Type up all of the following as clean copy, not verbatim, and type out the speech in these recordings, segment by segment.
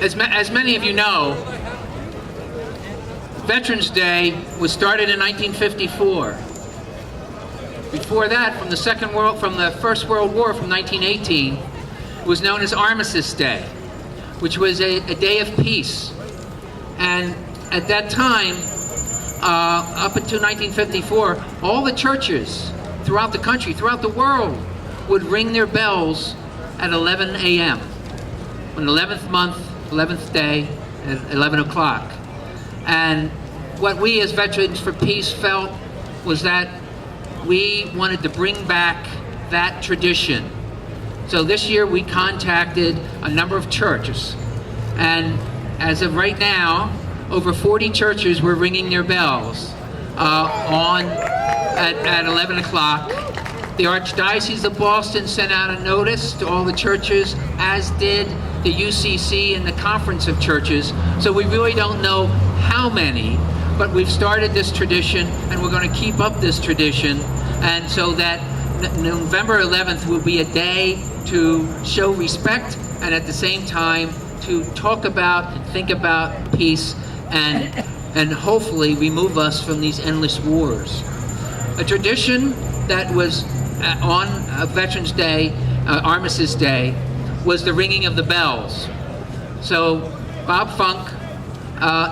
As many of you know, Veterans Day was started in 1954. Before that, from the First World War, from 1918, it was known as Armistice Day, which was a day of peace. And at that time, up until 1954, all the churches throughout the country, throughout the world, would ring their bells at 11 a.m. on the 11th month, 11th day, at 11 o'clock. And what we as Veterans for Peace felt was that we wanted to bring back that tradition. So this year we contacted a number of churches, and as of right now, over 40 churches were ringing their bells at 11 o'clock. The Archdiocese of Boston sent out a notice to all the churches, as did the UCC and the Conference of Churches. So we really don't know how many, but we've started this tradition and we're going to keep up this tradition, and so that November 11th will be a day to show respect and at the same time to talk about and think about peace and hopefully remove us from these endless wars. A tradition that was on Veterans Day, Armistice Day, was the ringing of the bells. So Bob Funk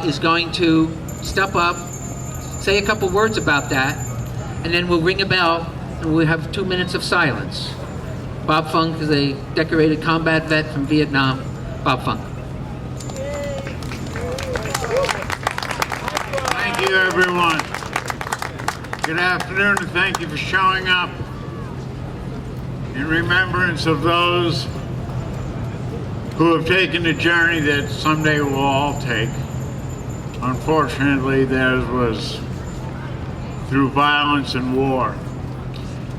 is going to step up, say a couple words about that, and then we'll ring a bell and we'll have 2 minutes of silence. Bob Funk is a decorated combat vet from Vietnam. Bob Funk. Thank you, everyone. Good afternoon, and thank you for showing up in remembrance of those who have taken the journey that someday we'll all take. Unfortunately, theirs was through violence and war.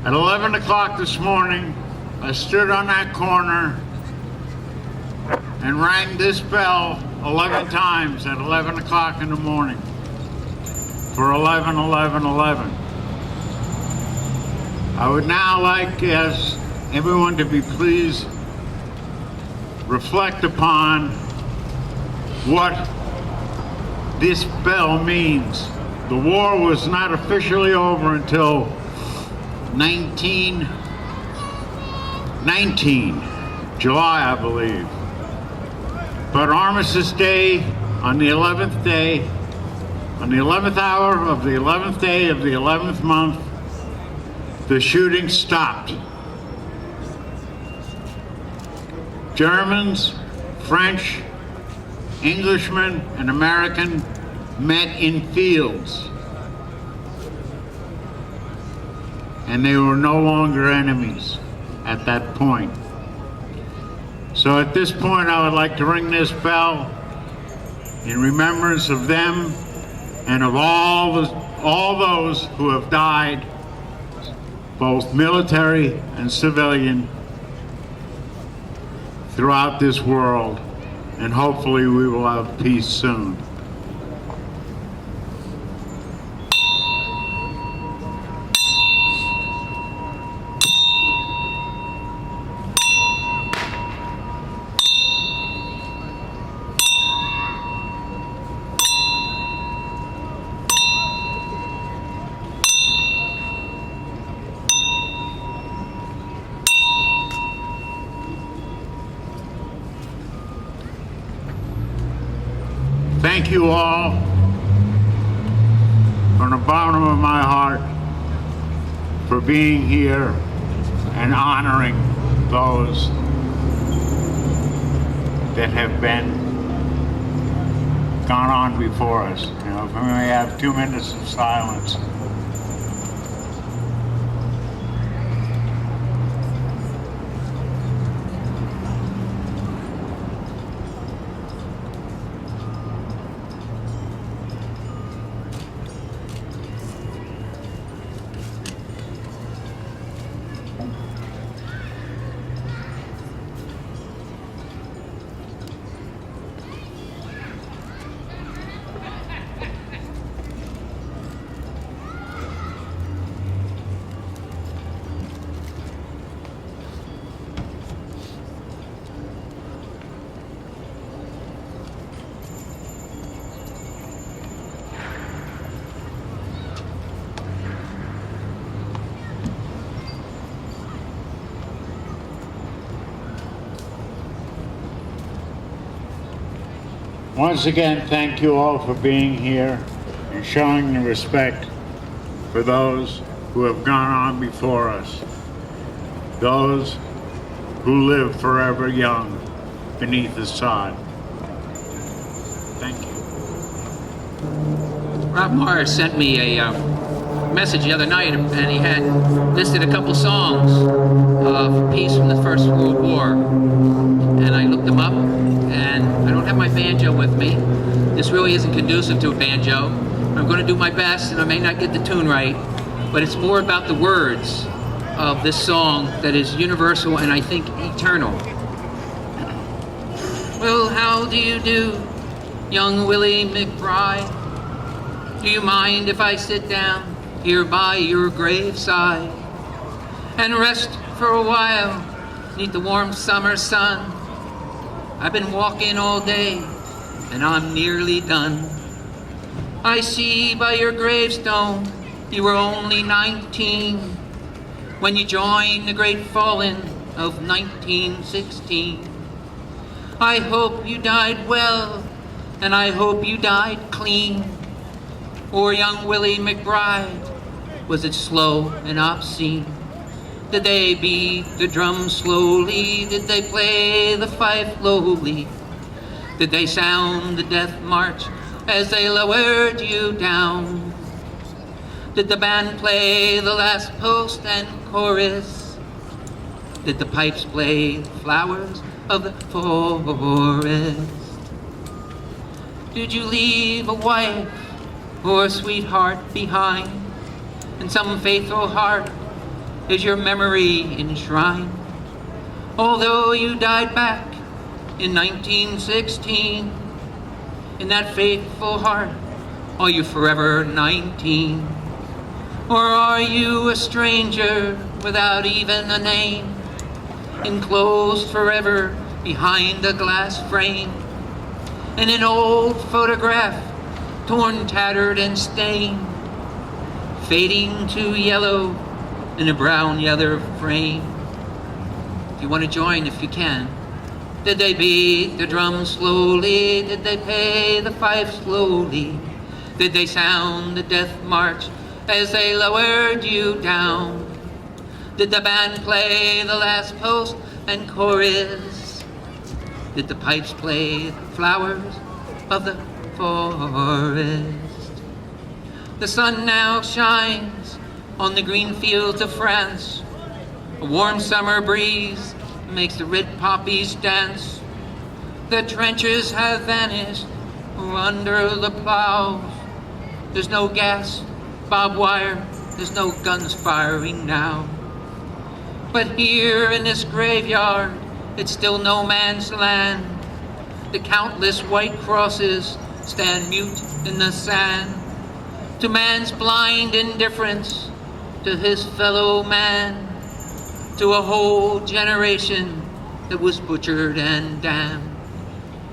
At 11 o'clock this morning, I stood on that corner and rang this bell 11 times at 11 o'clock in the morning for 11, 11, 11. I would now like to ask everyone to be pleased reflect upon what this bell means. The war was not officially over until 1919, July, I believe. But Armistice Day, on the 11th day, on the 11th hour of the 11th day of the 11th month, the shooting stopped. Germans, French, Englishmen, and American met in fields, and they were no longer enemies at that point. So at this point, I would like to ring this bell in remembrance of them and of all those who have died, both military and civilian, throughout this world, and hopefully we will have peace soon. Thank you all from the bottom of my heart for being here and honoring those that have gone on before us. You know, if we may have 2 minutes of silence. Once again, thank you all for being here and showing the respect for those who have gone on before us, those who live forever young beneath the sod. Thank you. Rob Morris sent me a message the other night, and he had listed a couple songs for peace from the First World War. And I looked them up, and I don't have my banjo with me. This really isn't conducive to a banjo. I'm going to do my best, and I may not get the tune right, but it's more about the words of this song that is universal and I think eternal. Well, how do you do, young Willie McBride? Do you mind if I sit down here by your graveside and rest for a while neath the warm summer sun? I've been walking all day and I'm nearly done. I see by your gravestone you were only 19 when you joined the great fallen of 1916. I hope you died well, and I hope you died clean. Or young Willie McBride, was it slow and obscene? Did they beat the drum slowly? Did they play the fife lowly? Did they sound the death march as they lowered you down? Did the band play the last post and chorus? Did the pipes play the flowers of the forest? Did you leave a wife or a sweetheart behind? In some faithful heart is your memory enshrined? Although you died back in 1916, in that faithful heart are you forever 19? Or are you a stranger without even a name, enclosed forever behind a glass frame, in an old photograph, torn, tattered, and stained, fading to yellow in a brown leather frame? If you want to join, if you can. Did they beat the drum slowly? Did they play the fife slowly? Did they sound the death march as they lowered you down? Did the band play the last post and chorus? Did the pipes play the flowers of the forest? The sun now shines on the green fields of France. A warm summer breeze makes the red poppies dance. The trenches have vanished under the plows. There's no gas, barbed wire, there's no guns firing now. But here in this graveyard, it's still no man's land. The countless white crosses stand mute in the sand to man's blind indifference to his fellow man, to a whole generation that was butchered and damned.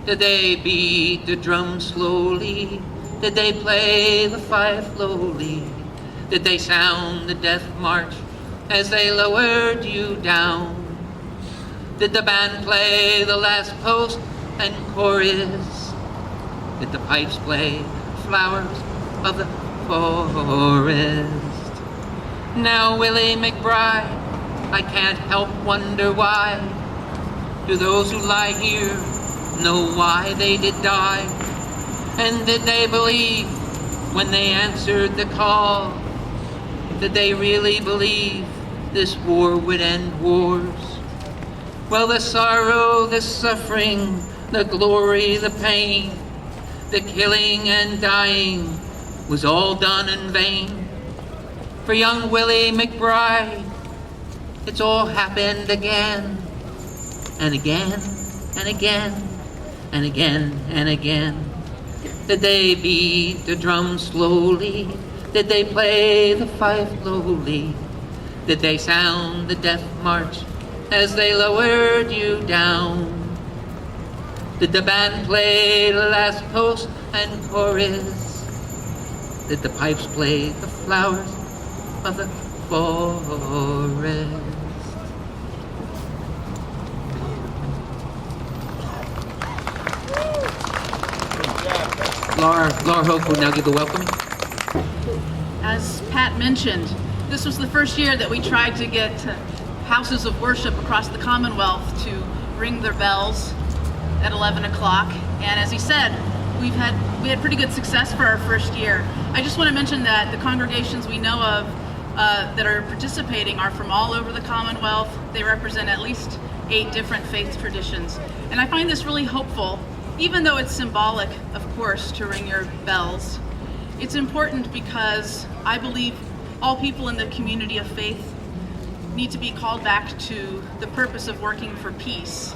Did they beat the drum slowly? Did they play the fife lowly? Did they sound the death march as they lowered you down? Did the band play the last post and chorus? Did the pipes play flowers of the forest? Now, Willie McBride, I can't help wonder why. Do those who lie here know why they did die? And did they believe when they answered the call? Did they really believe this war would end wars? Well, the sorrow, the suffering, the glory, the pain, the killing and dying was all done in vain. For young Willie McBride, it's all happened again, and again, and again, and again, and again. Did they beat the drum slowly? Did they play the fife lowly? Did they sound the death march as they lowered you down? Did the band play the last post and chorus? Did the pipes play the flowers of the forest? Laura Hoke will now give the welcoming. As Pat mentioned, this was the first year that we tried to get houses of worship across the Commonwealth to ring their bells at 11 o'clock. And as he said, we had pretty good success for our first year. I just want to mention that the congregations we know of that are participating are from all over the Commonwealth. They represent at least 8 different faith traditions. And I find this really hopeful, even though it's symbolic, of course, to ring your bells. It's important because I believe all people in the community of faith need to be called back to the purpose of working for peace.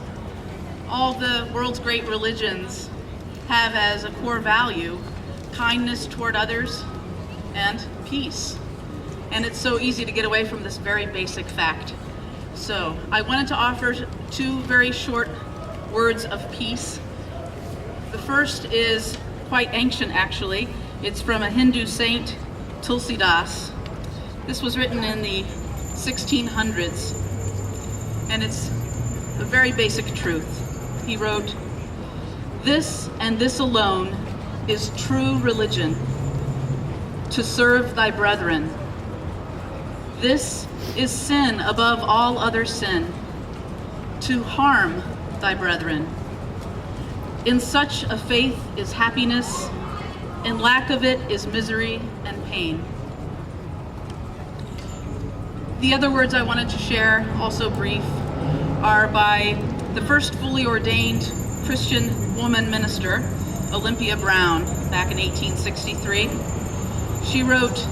All the world's great religions have as a core value kindness toward others and peace. And it's so easy to get away from this very basic fact. So I wanted to offer 2 very short words of peace. The first is quite ancient, actually. It's from a Hindu saint, Tulsidas. This was written in the 1600s, and it's a very basic truth. He wrote, "This and this alone is true religion, to serve thy brethren. This is sin above all other sin, to harm thy brethren. In such a faith is happiness, in lack of it is misery and pain." The other words I wanted to share, also brief, are by the first fully ordained Christian woman minister, Olympia Brown, back in 1863. She wrote,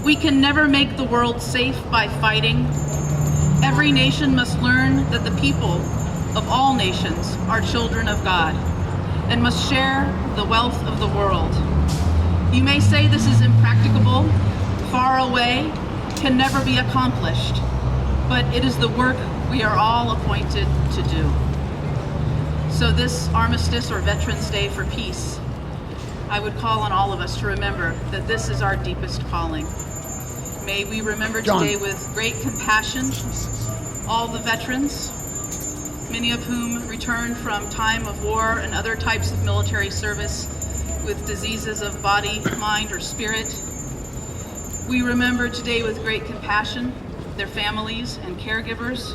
"We can never make the world safe by fighting. Every nation must learn that the people of all nations are children of God and must share the wealth of the world. You may say this is impracticable, far away, can never be accomplished, but it is the work we are all appointed to do." So this Armistice, or Veterans Day for Peace, I would call on all of us to remember that this is our deepest calling. May we remember today with great compassion all the veterans, many of whom returned from time of war and other types of military service with diseases of body, mind, or spirit. We remember today with great compassion their families and caregivers.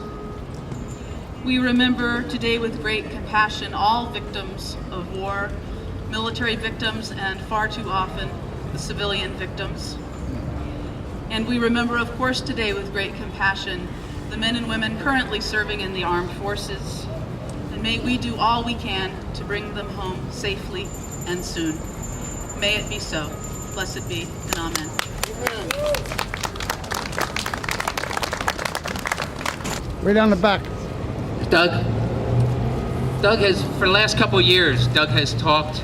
We remember today with great compassion all victims of war, military victims, and far too often the civilian victims. And we remember, of course, today with great compassion the men and women currently serving in the armed forces. And may we do all we can to bring them home safely and soon. May it be so. Blessed be, and amen. Way down the back. Doug has, for the last couple of years, Doug has talked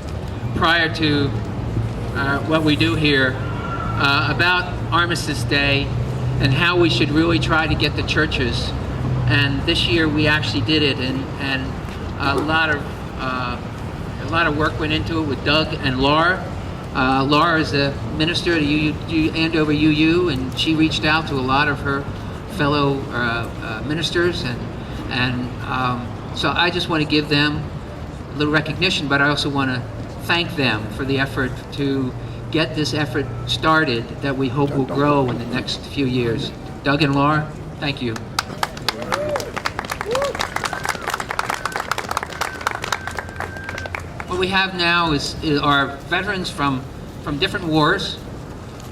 prior to what we do here about Armistice Day and how we should really try to get the churches. And this year we actually did it, and a lot of work went into it with Doug and Laura. Laura is a minister at Andover UU, and she reached out to a lot of her fellow ministers, and so I just want to give them a little recognition, but I also want to thank them for the effort to get this effort started that we hope will grow in the next few years. Doug and Laura, thank you. What we have now is our veterans from different wars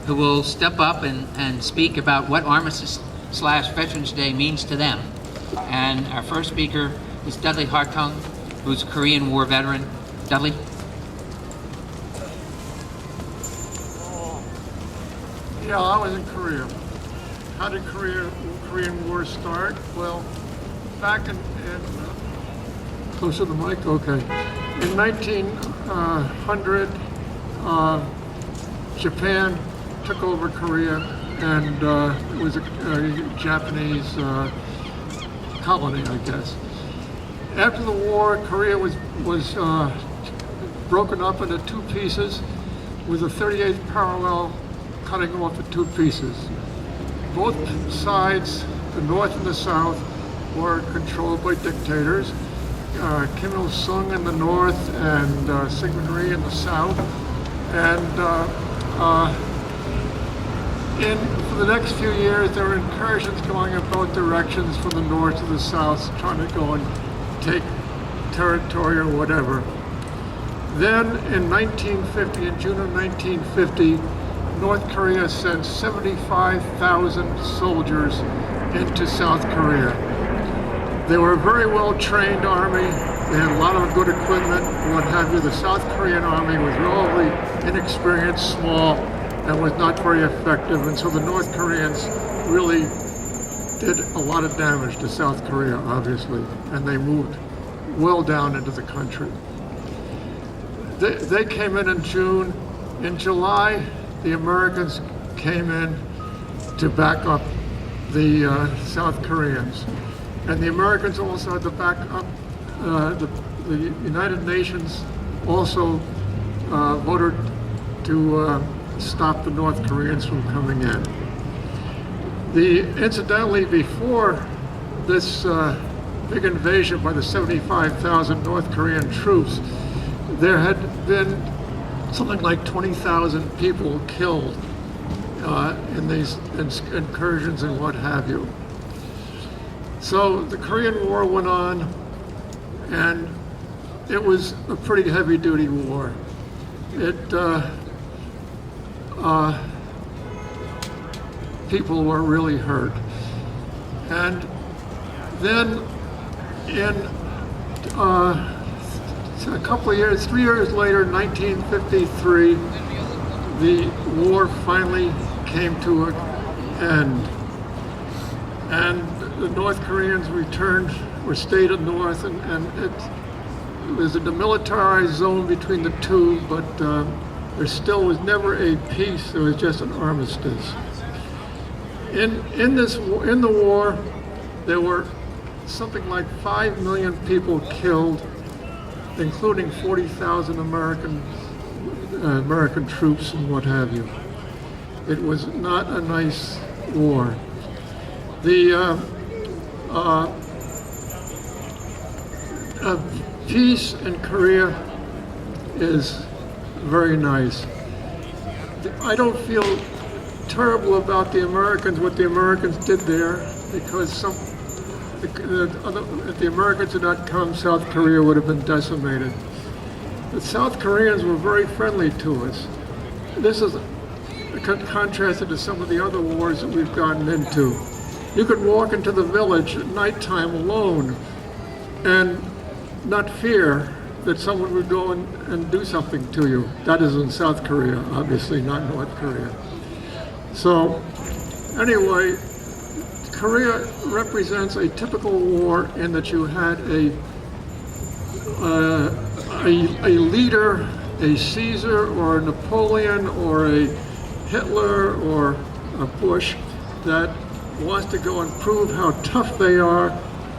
who will step up and speak about what Armistice/Veterans Day means to them. And our first speaker is Dudley Hartung, who's a Korean War veteran. Dudley? Yeah, I was in Korea. How did Korean War start? Well, back in close to the mic, okay. In 1900, Japan took over Korea, and it was a Japanese colony, I guess. After the war, Korea was broken up into 2 pieces, with the 38th parallel cutting off the 2 pieces. Both sides, the North and the South, were controlled by dictators, Kim Il-sung in the north and Syngman Rhee in the south. And for the next few years, there were incursions going in both directions from the north to the south, trying to go and take territory or whatever. Then in 1950, in June of 1950, North Korea sent 75,000 soldiers into South Korea. They were a very well-trained army. They had a lot of good equipment, what have you. The South Korean army was relatively inexperienced, small, and was not very effective. And so the North Koreans really did a lot of damage to South Korea, obviously, and they moved well down into the country. They came in June. In July, the Americans came in to back up the South Koreans. And the Americans also had to back up, the United Nations also voted to stop the North Koreans from coming in. Incidentally, before this big invasion by the 75,000 North Korean troops, there had been something like 20,000 people killed in these incursions and what have you. So the Korean War went on, and it was a pretty heavy-duty war. People were really hurt. And then in a couple of years, 3 years later, 1953, the war finally came to an end. And the North Koreans returned or stayed in north, and it was a demilitarized zone between the two, but there still was never a peace. There was just an armistice. In the war, there were something like 5 million people killed, including 40,000 American troops and what have you. It was not a nice war. The peace in Korea is very nice. I don't feel terrible about the Americans, what the Americans did there, because if the Americans had not come, South Korea would have been decimated. The South Koreans were very friendly to us. This is contrasted to some of the other wars that we've gotten into. You could walk into the village at nighttime alone and not fear that someone would go and do something to you. That is in South Korea, obviously, not North Korea. So, anyway, Korea represents a typical war in that you had a leader, a Caesar or a Napoleon or a Hitler or a Bush that wants to go and prove how tough they are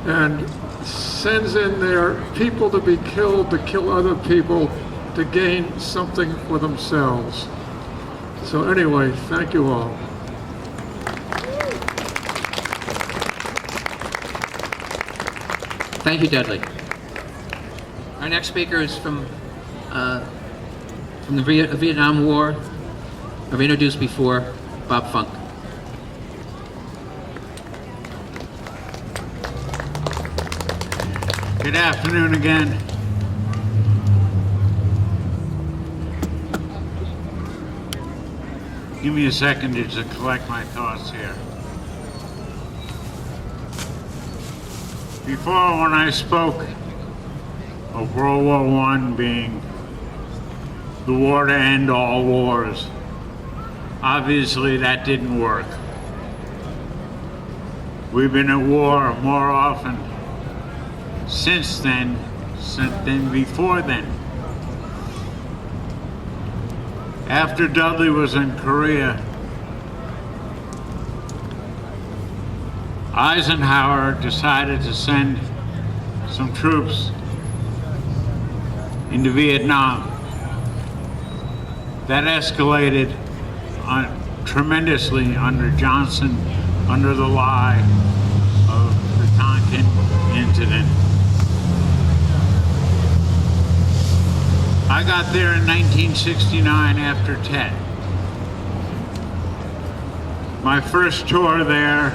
and sends in their people to be killed, to kill other people, to gain something for themselves. So anyway, thank you all. Thank you, Dudley. Our next speaker is from the Vietnam War. I've introduced before, Bob Funk. Good afternoon again. Give me a second to just collect my thoughts here. Before, when I spoke of World War I being the war to end all wars, obviously that didn't work. We've been at war more often since then than before then. After Dudley was in Korea, Eisenhower decided to send some troops into Vietnam. That escalated tremendously under Johnson, under the lie of the Tonkin incident. I got there in 1969 after Tet. My first tour there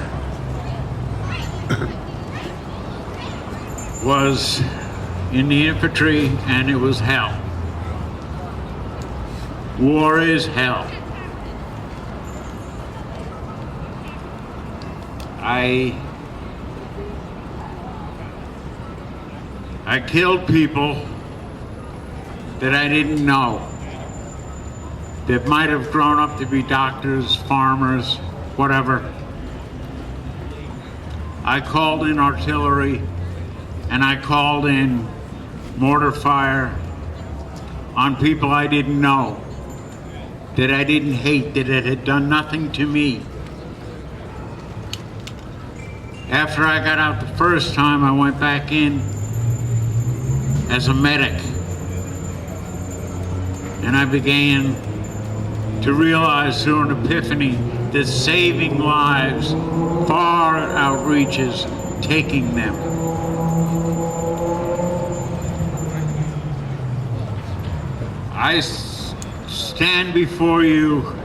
was in the infantry, and it was hell. War is hell. I killed people that I didn't know, that might have grown up to be doctors, farmers, whatever. I called in artillery, and I called in mortar fire on people I didn't know, that I didn't hate, that it had done nothing to me. After I got out the first time, I went back in as a medic. And I began to realize through an epiphany that saving lives far outreaches taking them. I stand before you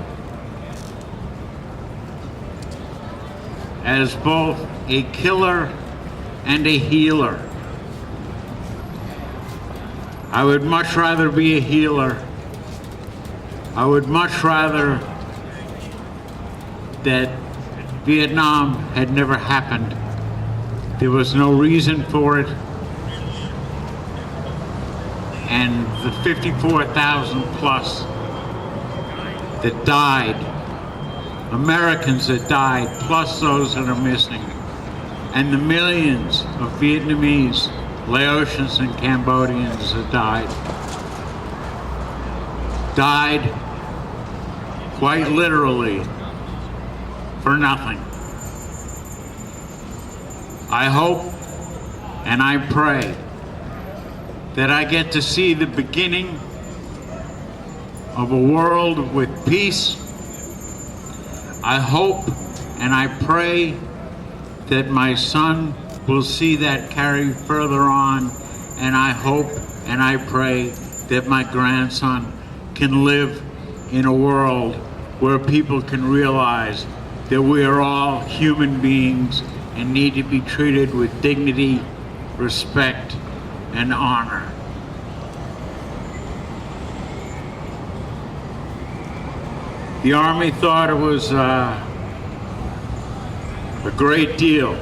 as both a killer and a healer. I would much rather be a healer. I would much rather that Vietnam had never happened. There was no reason for it. And the 54,000 plus that died, Americans that died, plus those that are missing, and the millions of Vietnamese, Laotians, and Cambodians that died quite literally for nothing. I hope and I pray that I get to see the beginning of a world with peace. I hope and I pray that my son will see that carry further on, and I hope and I pray that my grandson can live in a world where people can realize that we are all human beings and need to be treated with dignity, respect, and honor. The Army thought it was a great deal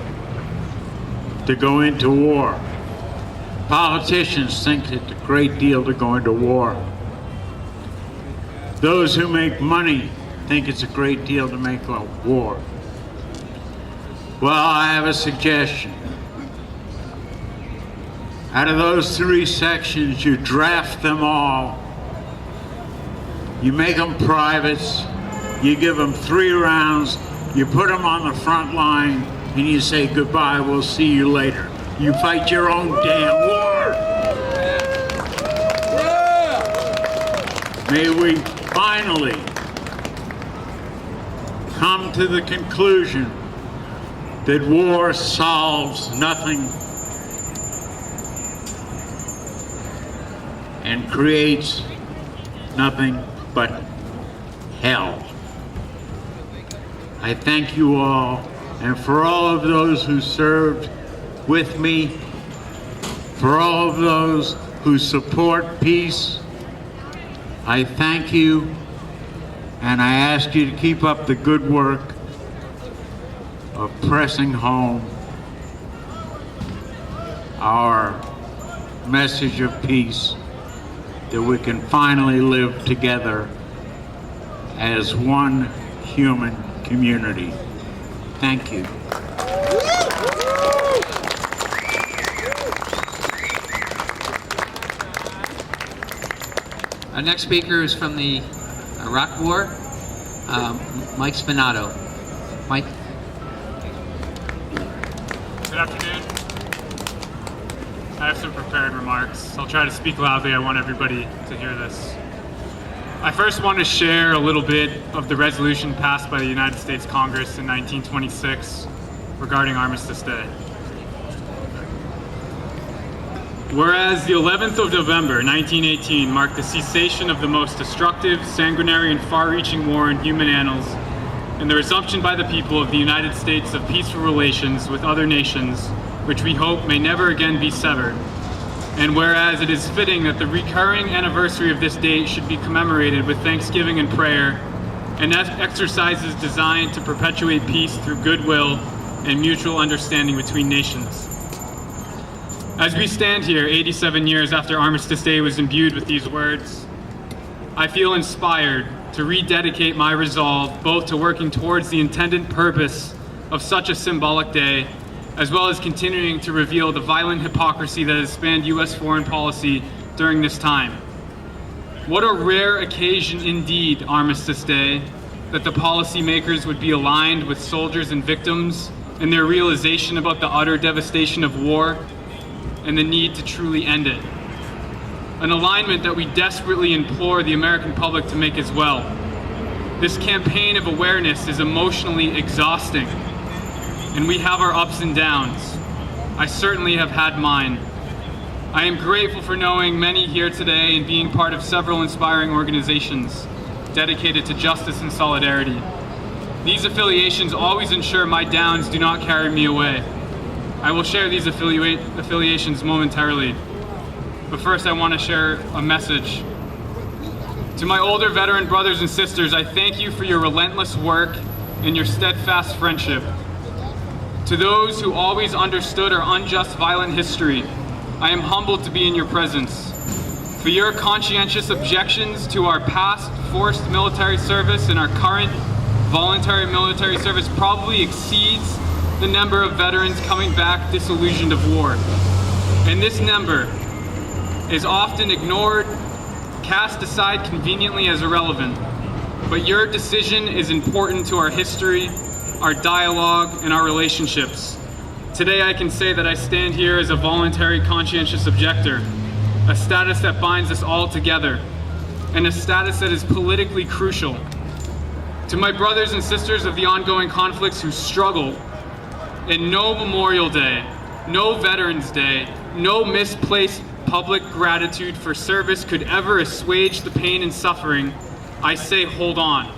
to go into war. Politicians think it's a great deal to go into war. Those who make money think it's a great deal to make a war. Well, I have a suggestion. Out of those three sections, you draft them all. You make them privates. You give them 3 rounds. You put them on the front line, and you say, goodbye, we'll see you later. You fight your own damn war. May we finally come to the conclusion that war solves nothing and creates nothing but hell. I thank you all, and for all of those who served with me, for all of those who support peace, I thank you, and I ask you to keep up the good work of pressing home our message of peace, that we can finally live together as one human community. Thank you. Our next speaker is from the Iraq War, Mike Spinato. Mike. Good afternoon. I have some prepared remarks. I'll try to speak loudly. I want everybody to hear this. I first want to share a little bit of the resolution passed by the United States Congress in 1926 regarding Armistice Day. Whereas the 11th of November, 1918 marked the cessation of the most destructive, sanguinary, and far-reaching war in human annals, and the resumption by the people of the United States of peaceful relations with other nations, which we hope may never again be severed. And whereas it is fitting that the recurring anniversary of this date should be commemorated with thanksgiving and prayer, and exercises designed to perpetuate peace through goodwill and mutual understanding between nations. As we stand here 87 years after Armistice Day was imbued with these words, I feel inspired to rededicate my resolve both to working towards the intended purpose of such a symbolic day, as well as continuing to reveal the violent hypocrisy that has spanned U.S. foreign policy during this time. What a rare occasion indeed, Armistice Day, that the policymakers would be aligned with soldiers and victims in their realization about the utter devastation of war and the need to truly end it. An alignment that we desperately implore the American public to make as well. This campaign of awareness is emotionally exhausting, and we have our ups and downs. I certainly have had mine. I am grateful for knowing many here today and being part of several inspiring organizations dedicated to justice and solidarity. These affiliations always ensure my downs do not carry me away. I will share these affiliations momentarily, but first I want to share a message. To my older veteran brothers and sisters, I thank you for your relentless work and your steadfast friendship. To those who always understood our unjust violent history, I am humbled to be in your presence. For your conscientious objections to our past forced military service and our current voluntary military service probably exceeds the number of veterans coming back disillusioned of war. And this number is often ignored, cast aside conveniently as irrelevant. But your decision is important to our history, our dialogue, and our relationships. Today I can say that I stand here as a voluntary conscientious objector, a status that binds us all together, and a status that is politically crucial. To my brothers and sisters of the ongoing conflicts who struggle, and no Memorial Day, no Veterans Day, no misplaced public gratitude for service could ever assuage the pain and suffering, I say hold on.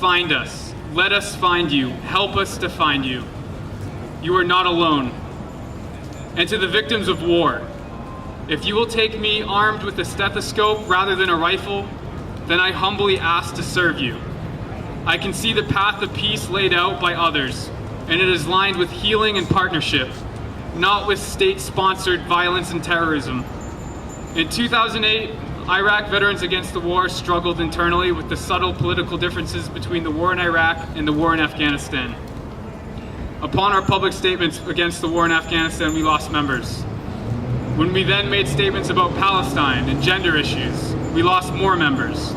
Find us. Let us find you. Help us to find you. You are not alone. And to the victims of war, if you will take me armed with a stethoscope rather than a rifle, then I humbly ask to serve you. I can see the path of peace laid out by others, and it is lined with healing and partnership, not with state-sponsored violence and terrorism. In 2008, Iraq Veterans Against the War struggled internally with the subtle political differences between the war in Iraq and the war in Afghanistan. Upon our public statements against the war in Afghanistan, we lost members. When we then made statements about Palestine and gender issues, we lost more members.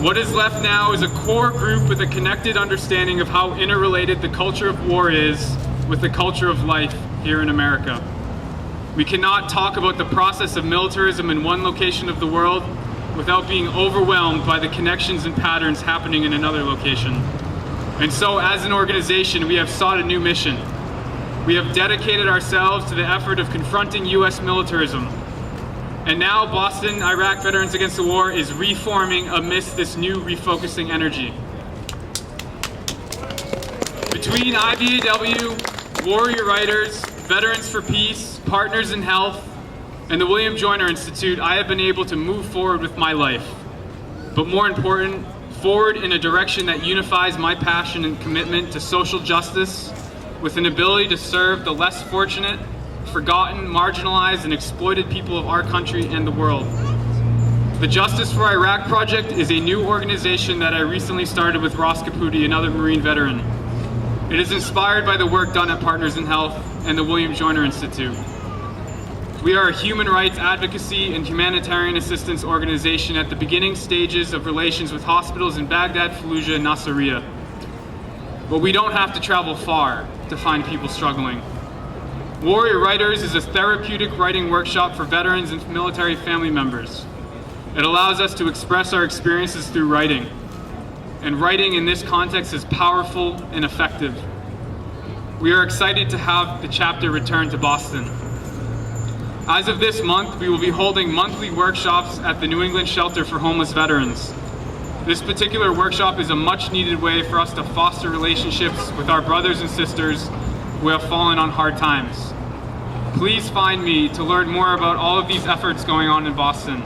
What is left now is a core group with a connected understanding of how interrelated the culture of war is with the culture of life here in America. We cannot talk about the process of militarism in one location of the world without being overwhelmed by the connections and patterns happening in another location. And so, as an organization, we have sought a new mission. We have dedicated ourselves to the effort of confronting U.S. militarism. And now Boston Iraq Veterans Against the War is reforming amidst this new refocusing energy. Between IVAW, Warrior Writers, Veterans for Peace, Partners in Health, and the William Joyner Institute, I have been able to move forward with my life. But more important, forward in a direction that unifies my passion and commitment to social justice with an ability to serve the less fortunate, forgotten, marginalized, and exploited people of our country and the world. The Justice for Iraq Project is a new organization that I recently started with Ross Caputi, another Marine veteran. It is inspired by the work done at Partners in Health and the William Joyner Institute. We are a human rights advocacy and humanitarian assistance organization at the beginning stages of relations with hospitals in Baghdad, Fallujah, and Nasiriyah. But we don't have to travel far to find people struggling. Warrior Writers is a therapeutic writing workshop for veterans and military family members. It allows us to express our experiences through writing. And writing in this context is powerful and effective. We are excited to have the chapter return to Boston. As of this month, we will be holding monthly workshops at the New England Shelter for Homeless Veterans. This particular workshop is a much needed way for us to foster relationships with our brothers and sisters who have fallen on hard times. Please find me to learn more about all of these efforts going on in Boston.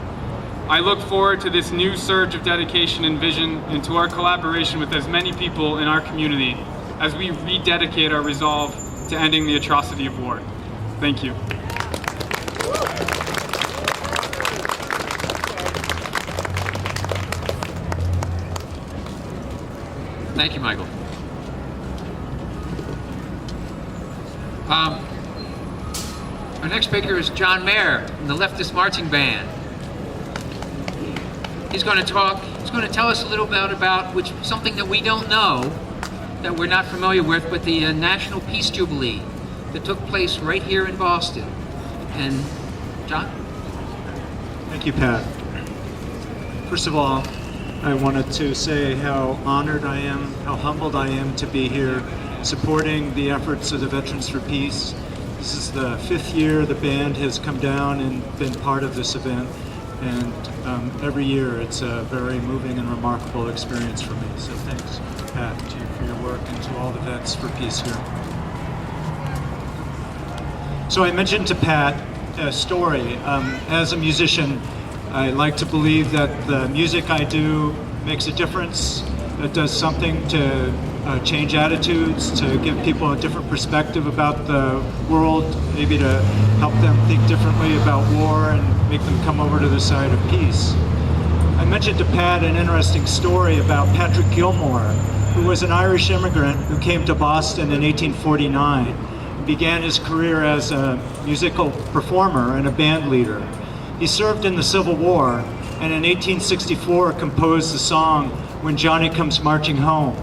I look forward to this new surge of dedication and vision and to our collaboration with as many people in our community as we rededicate our resolve to ending the atrocity of war. Thank you. Thank you, Michael. Our next speaker is John Mayer from the Leftist Marching Band. He's going to tell us a little bit about something that we don't know, that we're not familiar with, but the National Peace Jubilee that took place right here in Boston. And John? Thank you, Pat. First of all, I wanted to say how honored I am, how humbled I am to be here supporting the efforts of the Veterans for Peace. This is the 5th year the band has come down and been part of this event, and every year it's a very moving and remarkable experience for me. So thanks, Pat, to you for your work and to all the Vets for Peace here. So I mentioned to Pat a story. As a musician, I like to believe that the music I do makes a difference, that does something to change attitudes, to give people a different perspective about the world, maybe to help them think differently about war and make them come over to the side of peace. I mentioned to Pat an interesting story about Patrick Gilmore, who was an Irish immigrant who came to Boston in 1849 and began his career as a musical performer and a band leader. He served in the Civil War, and in 1864 composed the song "When Johnny Comes Marching Home,"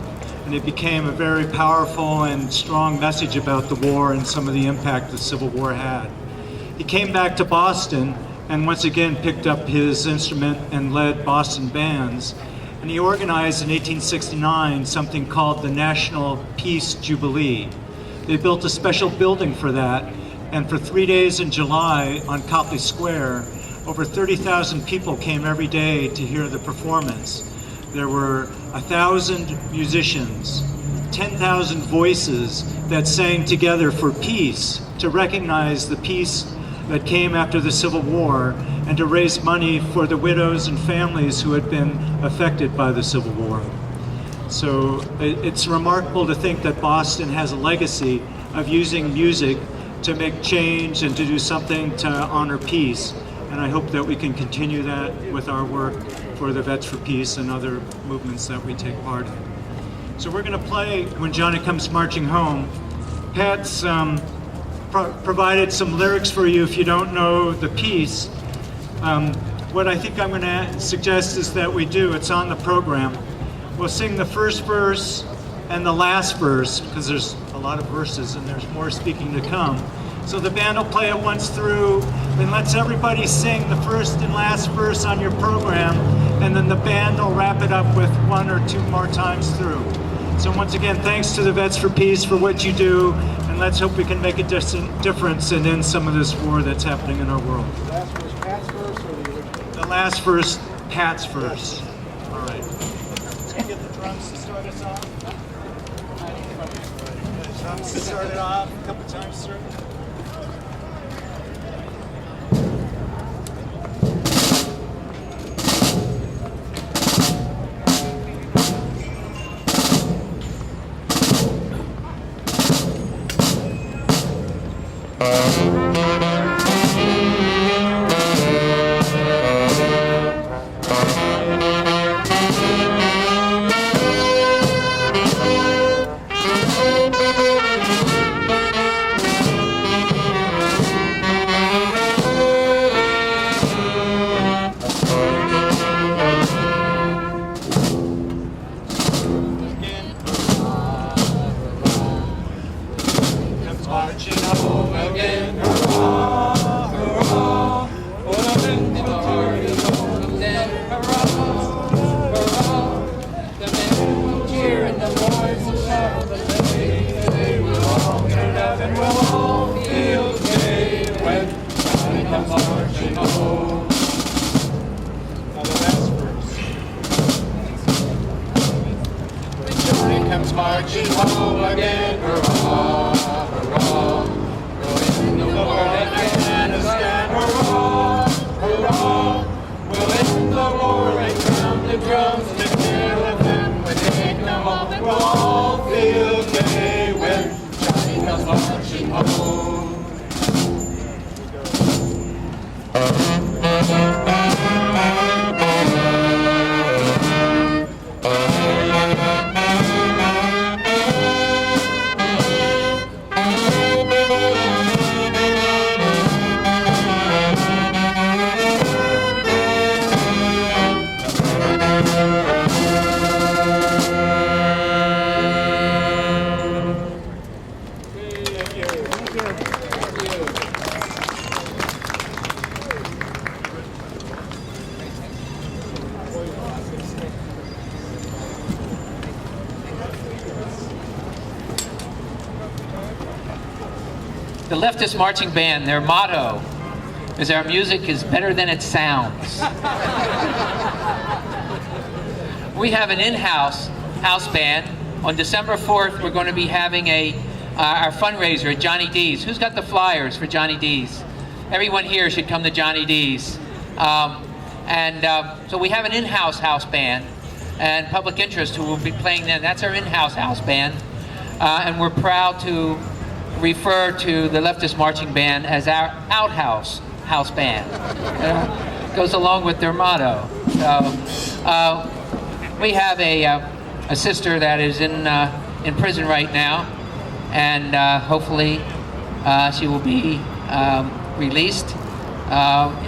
and it became a very powerful and strong message about the war and some of the impact the Civil War had. He came back to Boston and once again picked up his instrument and led Boston bands, and he organized in 1869 something called the National Peace Jubilee. They built a special building for that, and for 3 days in July on Copley Square, over 30,000 people came every day to hear the performance. There were 1,000 musicians, 10,000 voices that sang together for peace, to recognize the peace that came after the Civil War and to raise money for the widows and families who had been affected by the Civil War. So it's remarkable to think that Boston has a legacy of using music to make change and to do something to honor peace. And I hope that we can continue that with our work for the Vets for Peace and other movements that we take part in. So we're going to play "When Johnny Comes Marching Home." Pat's provided some lyrics for you if you don't know the piece. What I think I'm going to suggest is that we do, it's on the program, we'll sing the first verse and the last verse, because there's a lot of verses and there's more speaking to come. So the band will play it once through, then let's everybody sing the first and last verse on your program, and then the band will wrap it up with 1 or 2 more times through. So once again, thanks to the Vets for Peace for what you do, and let's hope we can make a difference and end some of this war that's happening in our world. Last verse, Pat's verse, or the original? The last verse, Pat's verse. All right. Let's get the drums to start us off. Drums to start it off a couple times through. marching home again. Hurrah, hurrah. We'll end the war in Afghanistan. Hurrah, hurrah. We'll end the war and pound the drums to kill them. We take them home and we'll all feel gay when Johnny comes marching home. The leftist marching band, their motto is our music is better than it sounds. We have an in-house house band. On December 4th, we're going to be having our fundraiser at Johnny D's. Who's got the flyers for Johnny D's? Everyone here should come to Johnny D's. So we have an in-house house band and Public Interest who will be playing then. That's our in-house house band. And we're proud to refer to the leftist marching band as our outhouse house band. Goes along with their motto. So we have a sister that is in prison right now, and hopefully she will be released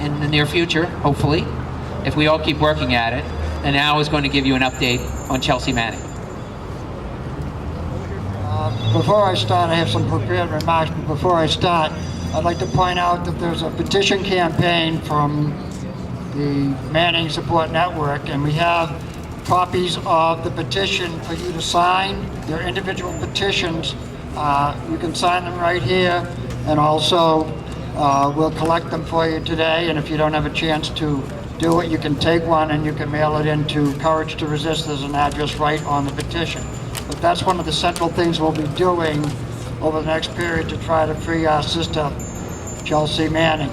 in the near future, hopefully, if we all keep working at it. And now is going to give you an update on Chelsea Manning. Before I start, I have some prepared remarks, but before I start, I'd like to point out that there's a petition campaign from the Manning Support Network, and we have copies of the petition for you to sign. They're individual petitions. You can sign them right here, and also we'll collect them for you today, and if you don't have a chance to do it, you can take one and you can mail it into Courage to Resist. There's an address right on the petition. But that's one of the central things we'll be doing over the next period to try to free our sister, Chelsea Manning.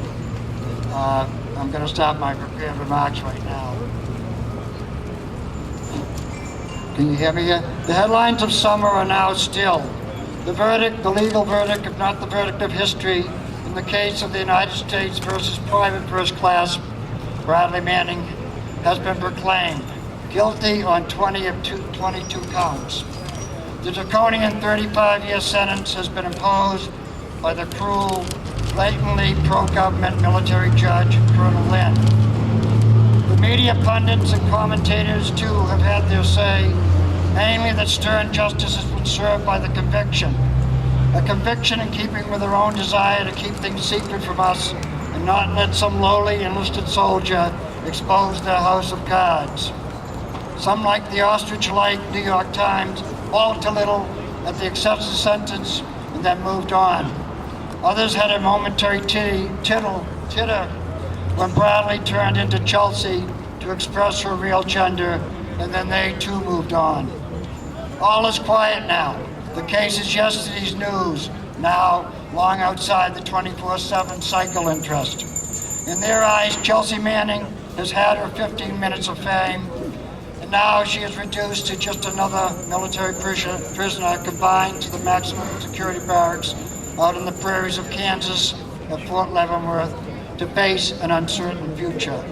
I'm going to start my prepared remarks right now. Can you hear me here? The headlines of summer are now still. The verdict, the legal verdict, if not the verdict of history, in the case of the United States versus Private First Class Bradley Manning has been proclaimed guilty on 20 of 22 counts. The draconian 35-year sentence has been imposed by the cruel, blatantly pro-government military judge, Colonel Lynn. The media pundits and commentators, too, have had their say, mainly that stern justice has been served by the conviction. A conviction in keeping with their own desire to keep things secret from us and not let some lowly enlisted soldier expose their house of cards. Some, like the ostrich-like New York Times, balked a little at the excessive sentence and then moved on. Others had a momentary titter when Bradley turned into Chelsea to express her real gender, and then they too moved on. All is quiet now. The case is yesterday's news, now long outside the 24/7 cycle interest. In their eyes, Chelsea Manning has had her 15 minutes of fame, and now she is reduced to just another military prisoner confined to the maximum security barracks out in the prairies of Kansas at Fort Leavenworth to face an uncertain future.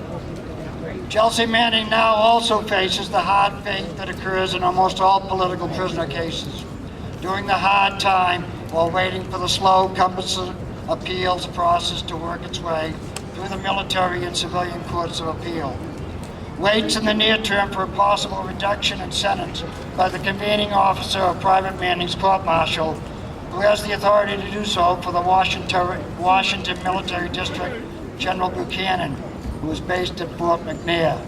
Chelsea Manning now also faces the hard fate that occurs in almost all political prisoner cases. During the hard time, while waiting for the slow compass appeals process to work its way through the military and civilian courts of appeal. Waits in the near term for a possible reduction in sentence by the convening officer of Private Manning's court-martial, who has the authority to do so for the Washington Military District, General Buchanan, who is based at Fort McNair.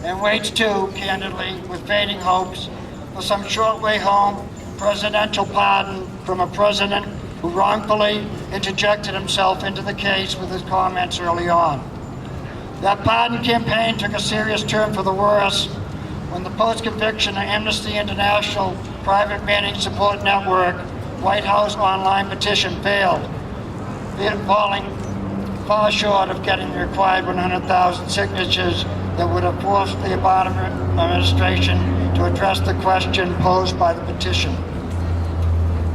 And waits too, candidly, with fading hopes for some short way home presidential pardon from a president who wrongfully interjected himself into the case with his comments early on. That pardon campaign took a serious turn for the worse when the post-conviction Amnesty International private Manning support network, White House online petition failed, falling far short of getting the required 100,000 signatures that would have forced the Obama administration to address the question posed by the petition.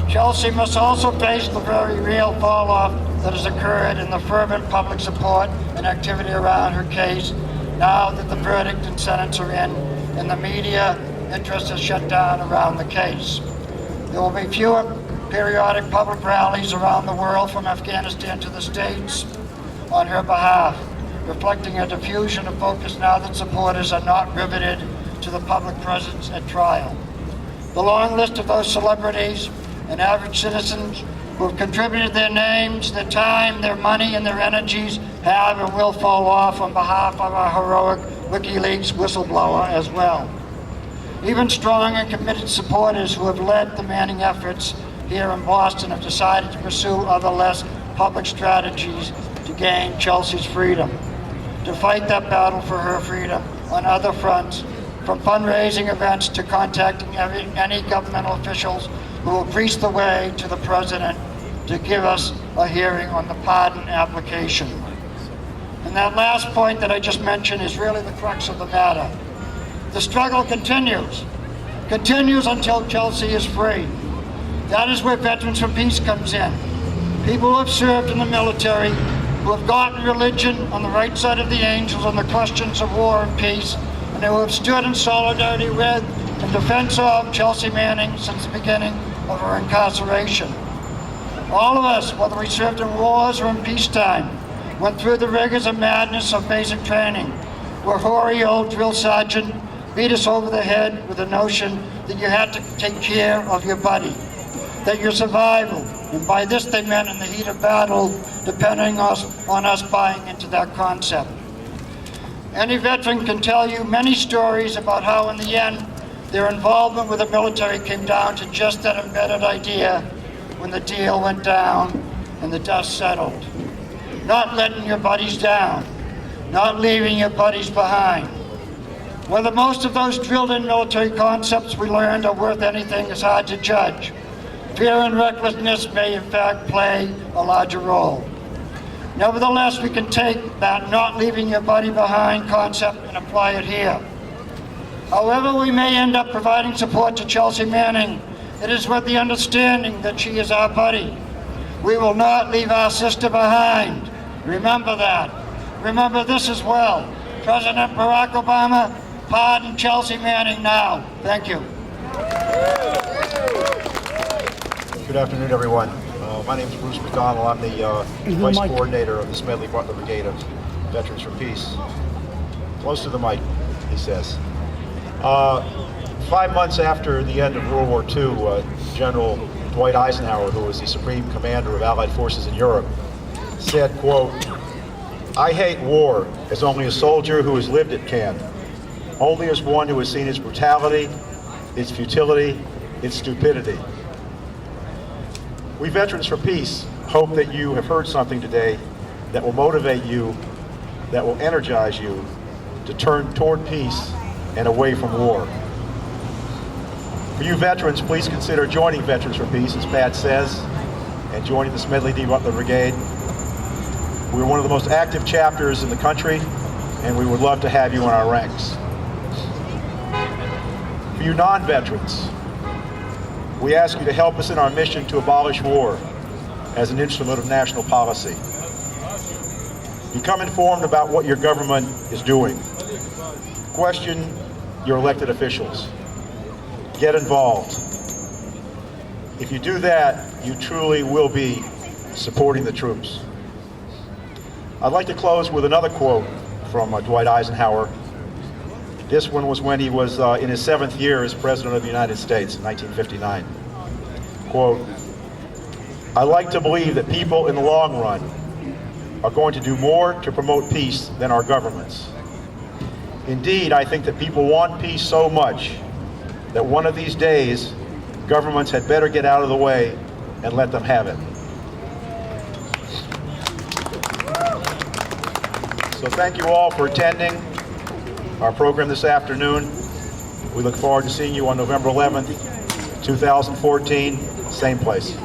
Chelsea must also face the very real fall-off that has occurred in the fervent public support and activity around her case now that the verdict and sentence are in and the media interest is shut down around the case. There will be fewer periodic public rallies around the world from Afghanistan to the States on her behalf, reflecting a diffusion of focus now that supporters are not riveted to the public presence at trial. The long list of those celebrities and average citizens who have contributed their names, their time, their money, and their energies have and will fall off on behalf of our heroic WikiLeaks whistleblower as well. Even strong and committed supporters who have led the Manning efforts here in Boston have decided to pursue other less public strategies to gain Chelsea's freedom, to fight that battle for her freedom on other fronts, from fundraising events to contacting any governmental officials who will grease the way to the president to give us a hearing on the pardon application. And that last point that I just mentioned is really the crux of the matter. The struggle continues until Chelsea is free. That is where Veterans for Peace comes in. People who have served in the military, who have gotten religion on the right side of the angels on the questions of war and peace, and who have stood in solidarity with and defense of Chelsea Manning since the beginning of her incarceration. All of us, whether we served in wars or in peacetime, went through the rigors and madness of basic training, where hoary old drill sergeant beat us over the head with the notion that you had to take care of your buddy, that your survival, and by this they meant in the heat of battle, depending on us buying into that concept. Any veteran can tell you many stories about how in the end their involvement with the military came down to just that embedded idea when the deal went down and the dust settled. Not letting your buddies down, not leaving your buddies behind. Whether most of those drilled-in military concepts we learned are worth anything is hard to judge. Fear and recklessness may in fact play a larger role. Nevertheless, we can take that not leaving your buddy behind concept and apply it here. However we may end up providing support to Chelsea Manning, it is with the understanding that she is our buddy. We will not leave our sister behind. Remember that. Remember this as well. President Barack Obama, pardon Chelsea Manning now. Thank you. Good afternoon, everyone. My name is Bruce McDonald. I'm the Vice Coordinator of the Smedley Butler Brigade of Veterans for Peace. Close to the mic, he says. 5 months after the end of World War II, General Dwight Eisenhower, who was the Supreme Commander of Allied forces in Europe, said, quote, "I hate war as only a soldier who has lived it can, only as one who has seen its brutality, its futility, its stupidity." We Veterans for Peace hope that you have heard something today that will motivate you, that will energize you to turn toward peace and away from war. For you veterans, please consider joining Veterans for Peace, as Pat says, and joining the Smedley D. Butler Brigade. We're one of the most active chapters in the country, and we would love to have you in our ranks. For you non-veterans, we ask you to help us in our mission to abolish war as an instrument of national policy. Become informed about what your government is doing. Question your elected officials. Get involved. If you do that, you truly will be supporting the troops. I'd like to close with another quote from Dwight Eisenhower. This one was when he was in his 7th year as President of the United States in 1959. Quote, "I like to believe that people in the long run are going to do more to promote peace than our governments. Indeed, I think that people want peace so much that one of these days, governments had better get out of the way and let them have it." So thank you all for attending our program this afternoon. We look forward to seeing you on November 11th 2014, same place.